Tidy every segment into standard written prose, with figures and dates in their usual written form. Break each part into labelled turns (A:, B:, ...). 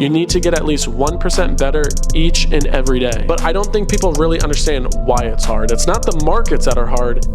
A: You need to get at least 1% better each and every day. But I don't think people really understand why it's hard. It's not the markets that are hard.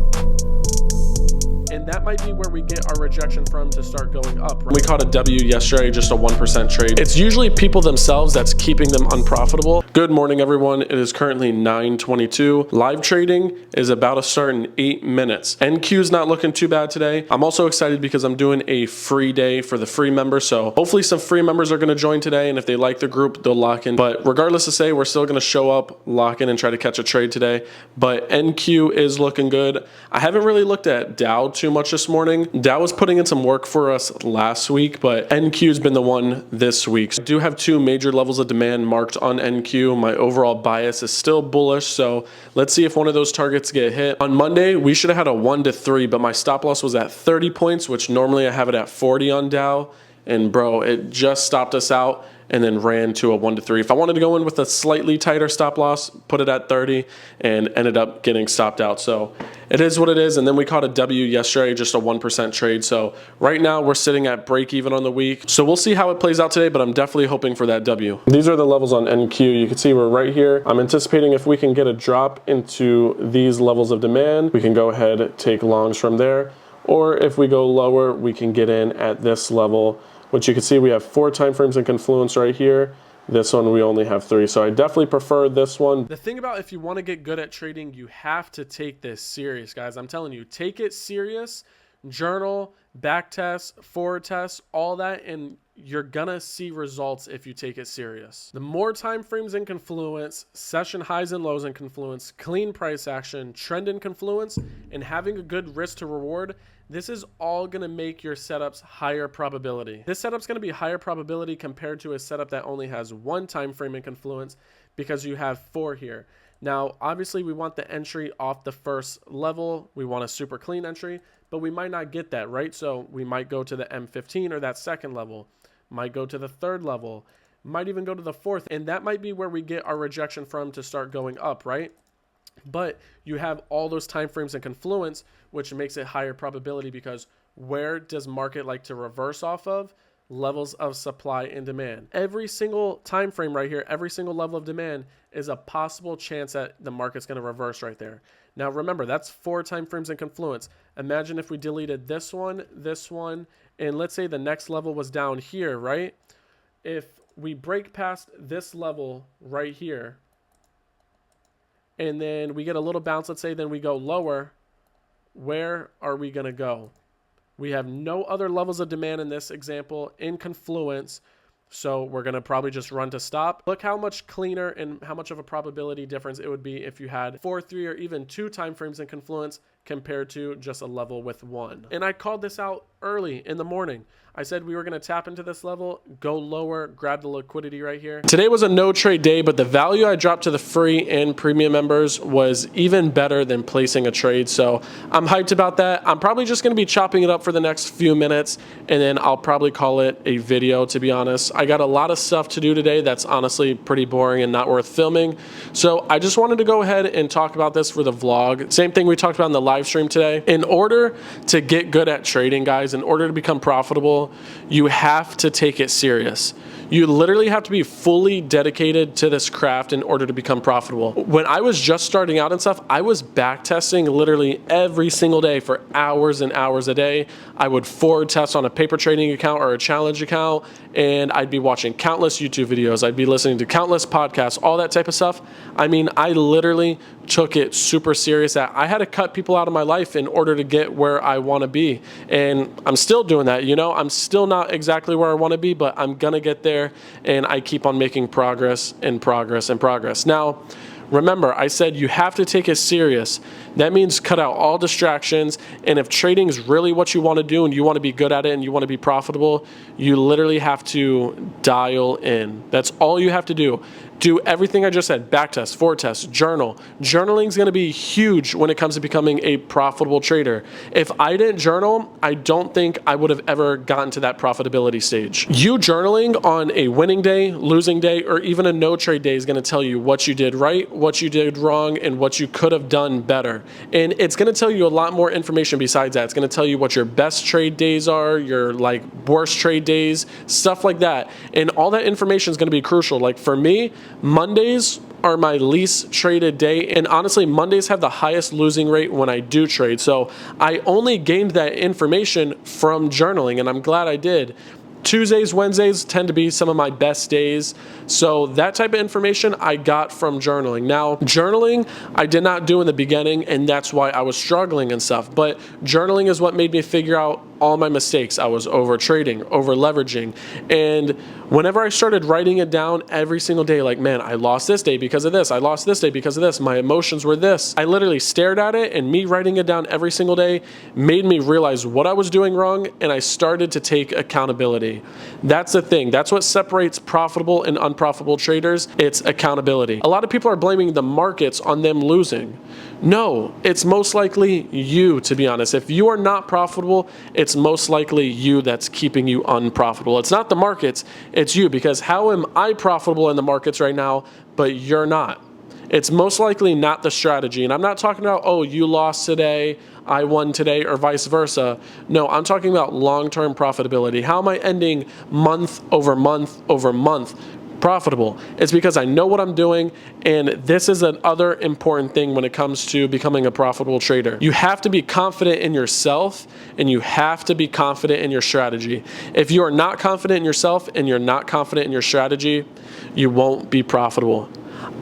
A: And that might be where we get our rejection from to start going up. Right? We caught a W yesterday, just a 1% trade. It's usually people themselves that's keeping them unprofitable. Good morning, everyone. It is currently 9:22. Live trading is about to start in 8 minutes. NQ is not looking too bad today. I'm also excited because I'm doing a free day for the free members. So hopefully some free members are going to join today. And if they like the group, they'll lock in. But regardless of say, we're still going to show up, lock in, and try to catch a trade today. But NQ is looking good. I haven't really looked at Dow too much this morning. Dow was putting in some work for us last week, but NQ's been the one this week. So I do have two major levels of demand marked on NQ. My overall bias is still bullish, so let's see if one of those targets get hit. On Monday, we should have had a 1 to 3, but my stop loss was at 30 points, which normally I have it at 40 on Dow. And bro, it just stopped us out and then ran to a 1 to 3. If I wanted to go in with a slightly tighter stop loss, put it at 30 and ended up getting stopped out. So it is what it is. And then we caught a W yesterday, just a 1% trade. So right now we're sitting at break even on the week. So we'll see how it plays out today, but I'm definitely hoping for that W. These are the levels on NQ. You can see we're right here. I'm anticipating if we can get a drop into these levels of demand, we can go ahead, take longs from there. Or if we go lower, we can get in at this level, which you can see we have 4 time frames in confluence right here. This one we only have 3. So I definitely prefer this one. The thing about if you want to get good at trading, you have to take this serious, guys. I'm telling you, take it serious. Journal, back test, forward test, all that, and you're gonna see results if you take it serious. The more time frames in confluence, session highs and lows in confluence, clean price action, trend in confluence, and having a good risk to reward, this is all gonna make your setups higher probability. This setup's gonna be higher probability compared to a setup that only has 1 time frame in confluence because you have 4 here. Now, obviously we want the entry off the first level. We want a super clean entry, but we might not get that, right? So we might go to the M15 or that second level, might go to the 3rd level, might even go to the 4th. And that might be where we get our rejection from to start going up, right? But you have all those time frames in confluence, which makes it higher probability because where does market like to reverse off of? Levels of supply and demand. Every single time frame right here, every single level of demand is a possible chance that the market's going to reverse right there. Now remember, that's 4 time frames in confluence. Imagine if we deleted this one, and let's say the next level was down here, right? If we break past this level right here, and then we get a little bounce, let's say, then we go lower, where are we going to go? We have no other levels of demand in this example in confluence, so we're going to probably just run to stop. Look how much cleaner and how much of a probability difference it would be if you had 4, 3, or even 2 time frames in confluence compared to just a level with 1. And I called this out early in the morning. I said we were going to tap into this level, go lower, grab the liquidity right here. Today was a no trade day, but the value I dropped to the free and premium members was even better than placing a trade. So I'm hyped about that. I'm probably just going to be chopping it up for the next few minutes, and then I'll probably call it a video, to be honest. I got a lot of stuff to do today that's honestly pretty boring and not worth filming. So I just wanted to go ahead and talk about this for the vlog. Same thing we talked about in the live stream today. In order to get good at trading, guys, in order to become profitable, you have to take it serious. You literally have to be fully dedicated to this craft in order to become profitable. When I was just starting out and stuff, I was back testing literally every single day for hours and hours a day. I would forward test on a paper trading account or a challenge account, and I'd be watching countless YouTube videos. I'd be listening to countless podcasts, all that type of stuff. I mean, I literally took it super serious that I had to cut people out of my life in order to get where I want to be. And I'm still doing that, you know, I'm still not exactly where I want to be, but I'm going to get there, and I keep on making progress and progress and progress. Now, remember, I said you have to take it serious. That means cut out all distractions. And if trading is really what you want to do and you want to be good at it and you want to be profitable, you literally have to dial in. That's all you have to do. Do everything I just said, back test, forward test, journal. Journaling is going to be huge when it comes to becoming a profitable trader. If I didn't journal, I don't think I would have ever gotten to that profitability stage. You journaling on a winning day, losing day, or even a no trade day is going to tell you what you did right, what you did wrong, and what you could have done better. And it's going to tell you a lot more information besides that. It's going to tell you what your best trade days are, your like worst trade days, stuff like that. And all that information is going to be crucial. Like for me, Mondays are my least traded day, and honestly Mondays have the highest losing rate when I do trade. So I only gained that information from journaling, and I'm glad I did. Tuesdays, Wednesdays tend to be some of my best days. So that type of information I got from journaling. Now, journaling I did not do in the beginning, and that's why I was struggling and stuff. But journaling is what made me figure out all my mistakes. I was over trading, over leveraging. And whenever I started writing it down every single day, like, man, I lost this day because of this. I lost this day because of this. My emotions were this. I literally stared at it, and me writing it down every single day made me realize what I was doing wrong, and I started to take accountability. That's the thing. That's what separates profitable and unprofitable traders. It's accountability. A lot of people are blaming the markets on them losing. No, it's most likely you, to be honest. If you are not profitable, it's most likely you that's keeping you unprofitable. It's not the markets, it's you, because how am I profitable in the markets right now, but you're not? It's most likely not the strategy. And I'm not talking about, oh, you lost today, I won today, or vice versa. No, I'm talking about long-term profitability. How am I ending month over month over month profitable? It's because I know what I'm doing, and this is another important thing when it comes to becoming a profitable trader. You have to be confident in yourself, and you have to be confident in your strategy. If you are not confident in yourself and you're not confident in your strategy, you won't be profitable.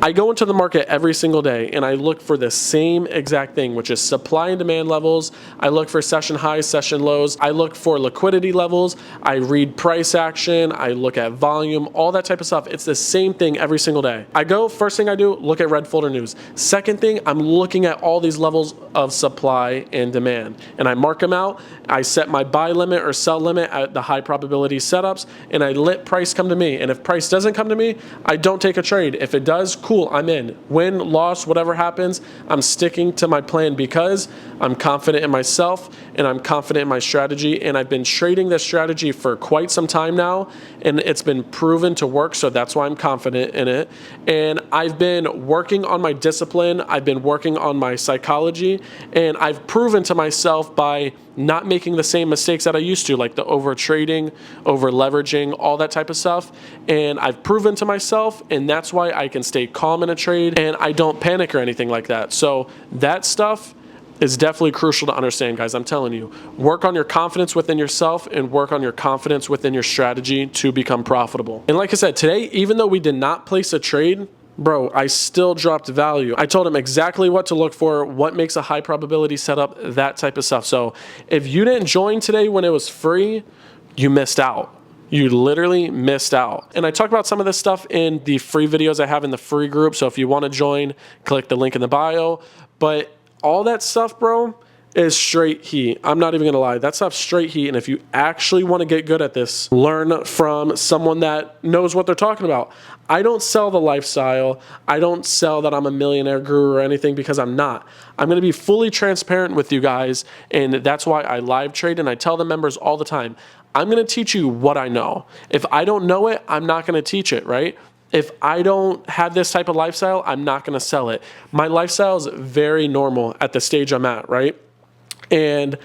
A: I go into the market every single day and I look for the same exact thing, which is supply and demand levels. I look for session highs, session lows. I look for liquidity levels. I read price action. I look at volume, all that type of stuff. It's the same thing every single day. I go, first thing I do, look at red folder news. Second thing, I'm looking at all these levels of supply and demand, and I mark them out. I set my buy limit or sell limit at the high probability setups, and I let price come to me. And if price doesn't come to me, I don't take a trade. If it does, cool, I'm in. Win, loss, whatever happens, I'm sticking to my plan because I'm confident in myself and I'm confident in my strategy, and I've been trading this strategy for quite some time now, and it's been proven to work, so that's why I'm confident in it. And I've been working on my discipline, I've been working on my psychology, and I've proven to myself by not making the same mistakes that I used to, like the over trading, over leveraging, all that type of stuff. And I've proven to myself, and that's why I can stay calm in a trade and I don't panic or anything like that. So that stuff is definitely crucial to understand, guys. I'm telling you, work on your confidence within yourself and work on your confidence within your strategy to become profitable. And like I said, today, even though we did not place a trade, bro, I still dropped value. I told him exactly what to look for, what makes a high probability setup, that type of stuff. So if you didn't join today when it was free, you missed out. You literally missed out. And I talk about some of this stuff in the free videos I have in the free group. So if you want to join, click the link in the bio. But all that stuff, bro, is straight heat. I'm not even gonna lie, that stuff's straight heat. And if you actually want to get good at this, learn from someone that knows what they're talking about. I don't sell the lifestyle. I don't sell that I'm a millionaire guru or anything, because I'm not. I'm gonna be fully transparent with you guys, and that's why I live trade, and I tell the members all the time, I'm gonna teach you what I know. If I don't know it, I'm not gonna teach it, right? If I don't have this type of lifestyle, I'm not gonna sell it. My lifestyle is very normal at the stage I'm at, right? And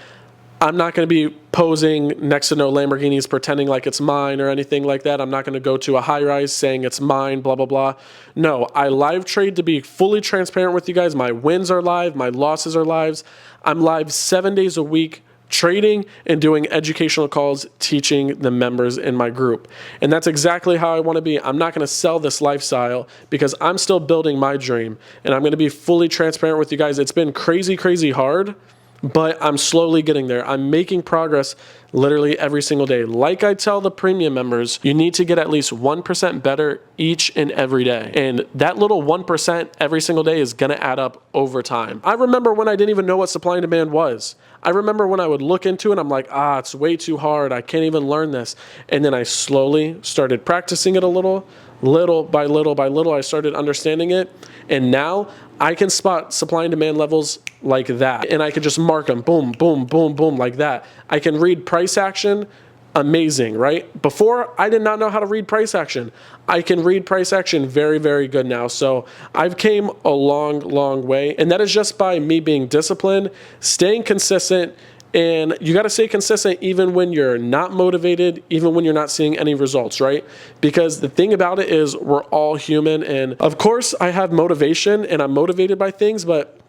A: I'm not going to be posing next to no Lamborghinis pretending like it's mine or anything like that. I'm not going to go to a high rise saying it's mine, blah, blah, blah. No, I live trade to be fully transparent with you guys. My wins are live. My losses are live. I'm live 7 days a week trading and doing educational calls, teaching the members in my group. And that's exactly how I want to be. I'm not going to sell this lifestyle because I'm still building my dream. And I'm going to be fully transparent with you guys. It's been crazy, crazy hard. but I'm slowly getting there. I'm making progress literally every single day. Like I tell the premium members, you need to get at least 1% better each and every day. And that little 1% every single day is gonna add up over time. I remember when I didn't even know what supply and demand was. I remember when I would look into it, I'm like, it's way too hard. I can't even learn this. And then I slowly started practicing it a little by little, I started understanding it. And now I can spot supply and demand levels like that. And I can just mark them, boom, boom, boom, boom, like that. I can read price action, amazing, right? Before, I did not know how to read price action. I can read price action very, very good now. So I've came a long way. And that is just by me being disciplined, staying consistent. And you got to stay consistent even when you're not motivated, even when you're not seeing any results, right? Because the thing about it is we're all human. And of course, I have motivation and I'm motivated by things, but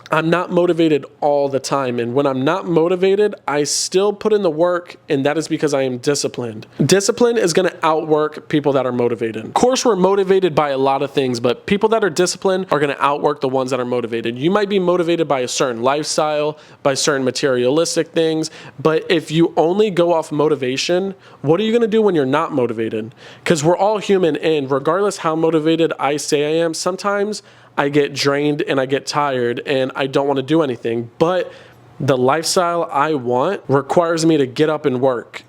A: I'm not motivated all the time. And when I'm not motivated, I still put in the work, and that is because I am disciplined. Discipline is going to outwork people that are motivated. Of course, we're motivated by a lot of things, but people that are disciplined are going to outwork the ones that are motivated. You might be motivated by a certain lifestyle, by certain materialistic things, but if you only go off motivation, what are you going to do when you're not motivated? Because we're all human, and regardless how motivated I say I am, sometimes I get drained and I get tired and I don't want to do anything. But the lifestyle I want requires me to get up and work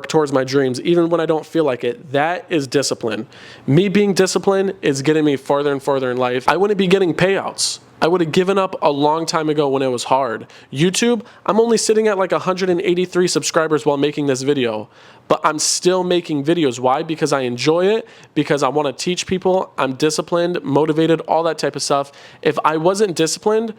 A: towards my dreams, even when I don't feel like it. That is discipline. Me being disciplined is getting me farther and farther in life. I wouldn't be getting payouts. I would have given up a long time ago when it was hard. YouTube, I'm only sitting at like 183 subscribers while making this video, but I'm still making videos. Why? Because I enjoy it, because I want to teach people, I'm disciplined, motivated, all that type of stuff. If I wasn't disciplined,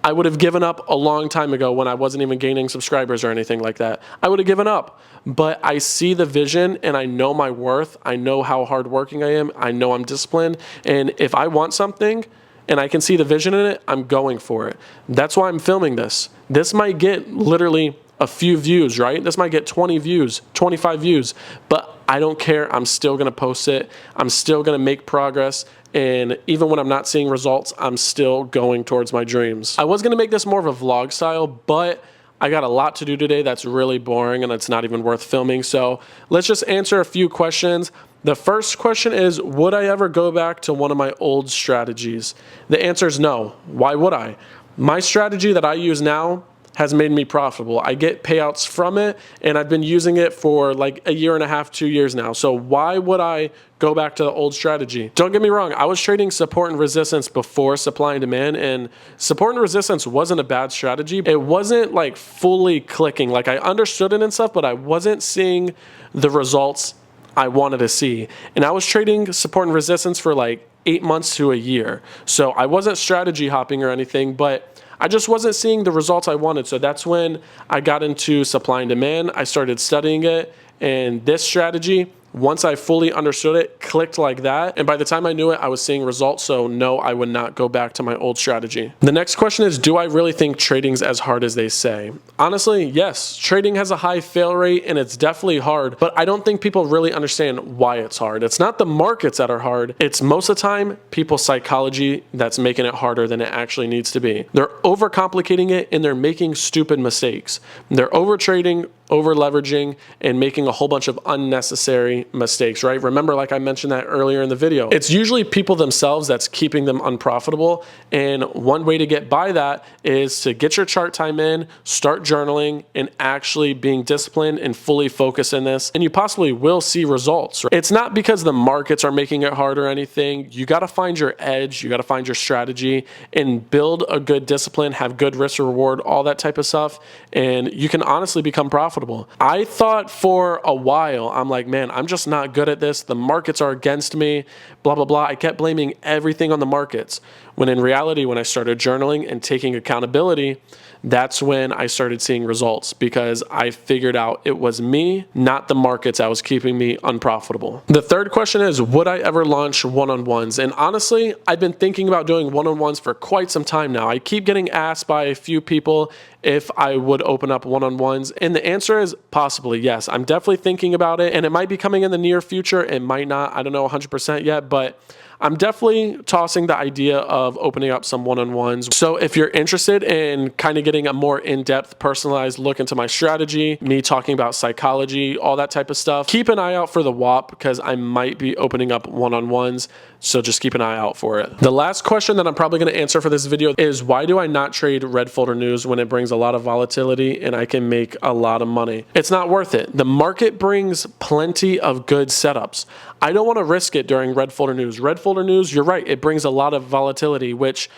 A: I would have given up a long time ago when I wasn't even gaining subscribers or anything like that. I would have given up, but I see the vision and I know my worth. I know how hardworking I am. I know I'm disciplined. And if I want something, and I can see the vision in it, I'm going for it. That's why I'm filming this. This might get literally a few views, right? This might get 20 views, 25 views, but I don't care. I'm still gonna post it. I'm still gonna make progress. And even when I'm not seeing results, I'm still going towards my dreams. I was gonna make this more of a vlog style, but I got a lot to do today that's really boring and it's not even worth filming. So let's just answer a few questions. The first question is, would I ever go back to one of my old strategies? The answer is no. Why would I? My strategy that I use now has made me profitable. I get payouts from it, and I've been using it for like a year and a half, 2 years now. So why would I go back to the old strategy? Don't get me wrong, I was trading support and resistance before supply and demand, and support and resistance wasn't a bad strategy. It wasn't like fully clicking. Like I understood it and stuff, but I wasn't seeing the results I wanted to see. And I was trading support and resistance for like 8 months to a year. So I wasn't strategy hopping or anything, but I just wasn't seeing the results I wanted. So that's when I got into supply and demand. I started studying it, and this strategy, once I fully understood it, clicked like that. And by the time I knew it, I was seeing results. So no, I would not go back to my old strategy. The next question is, do I really think trading's as hard as they say? Honestly, yes. Trading has a high fail rate and it's definitely hard, but I don't think people really understand why it's hard. It's not the markets that are hard. It's most of the time people's psychology that's making it harder than it actually needs to be. They're overcomplicating it and they're making stupid mistakes. They're over trading, over leveraging, and making a whole bunch of unnecessary mistakes, right? Remember, like I mentioned that earlier in the video, it's usually people themselves that's keeping them unprofitable. And one way to get by that is to get your chart time in, start journaling, and actually being disciplined and fully focused in this. And you possibly will see results. Right? It's not because the markets are making it hard or anything. You got to find your edge. You got to find your strategy and build a good discipline, have good risk reward, all that type of stuff. And you can honestly become profitable. I thought for a while, I'm like, man, I'm just not good at this. The markets are against me, blah, blah, blah. I kept blaming everything on the markets. When in reality, when I started journaling and taking accountability, that's when I started seeing results, because I figured out it was me, not the markets, that was keeping me unprofitable. The third question is, would I ever launch one-on-ones? And honestly, I've been thinking about doing one-on-ones for quite some time now. I keep getting asked by a few people if I would open up one-on-ones? And the answer is possibly yes. I'm definitely thinking about it, and it might be coming in the near future. It might not. I don't know 100% yet, but I'm definitely tossing the idea of opening up some one-on-ones. So if you're interested in kind of getting a more in-depth, personalized look into my strategy, me talking about psychology, all that type of stuff, keep an eye out for the WAP because I might be opening up one-on-ones. So just keep an eye out for it. The last question that I'm probably going to answer for this video is, why do I not trade red folder news when it brings a lot of volatility and I can make a lot of money? It's not worth it. The market brings plenty of good setups. I don't want to risk it during red folder news. Red folder news, you're right, it brings a lot of volatility, which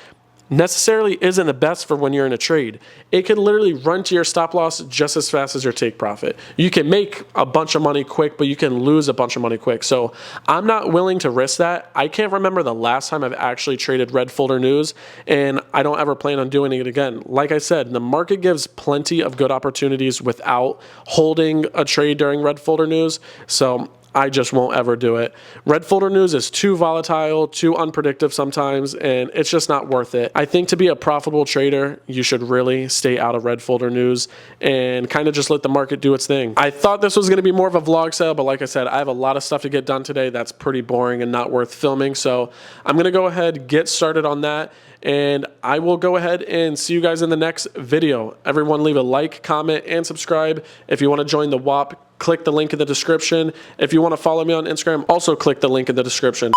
A: necessarily isn't the best for when you're in a trade. It can literally run to your stop loss just as fast as your take profit. You can make a bunch of money quick, but you can lose a bunch of money quick. So I'm not willing to risk that. I can't remember the last time I've actually traded red folder news, and I don't ever plan on doing it again. Like I said, the market gives plenty of good opportunities without holding a trade during red folder news. So I just won't ever do it. Red folder news is too volatile, too unpredictable sometimes, and it's just not worth it. I think to be a profitable trader, you should really stay out of red folder news and kind of just let the market do its thing. I thought this was going to be more of a vlog style, but like I said, I have a lot of stuff to get done today that's pretty boring and not worth filming. So I'm going to go ahead, get started on that, and I will go ahead and see you guys in the next video. Everyone leave a like, comment, and subscribe. If you want to join the WAP, click the link in the description. If you want to follow me on Instagram, also click the link in the description.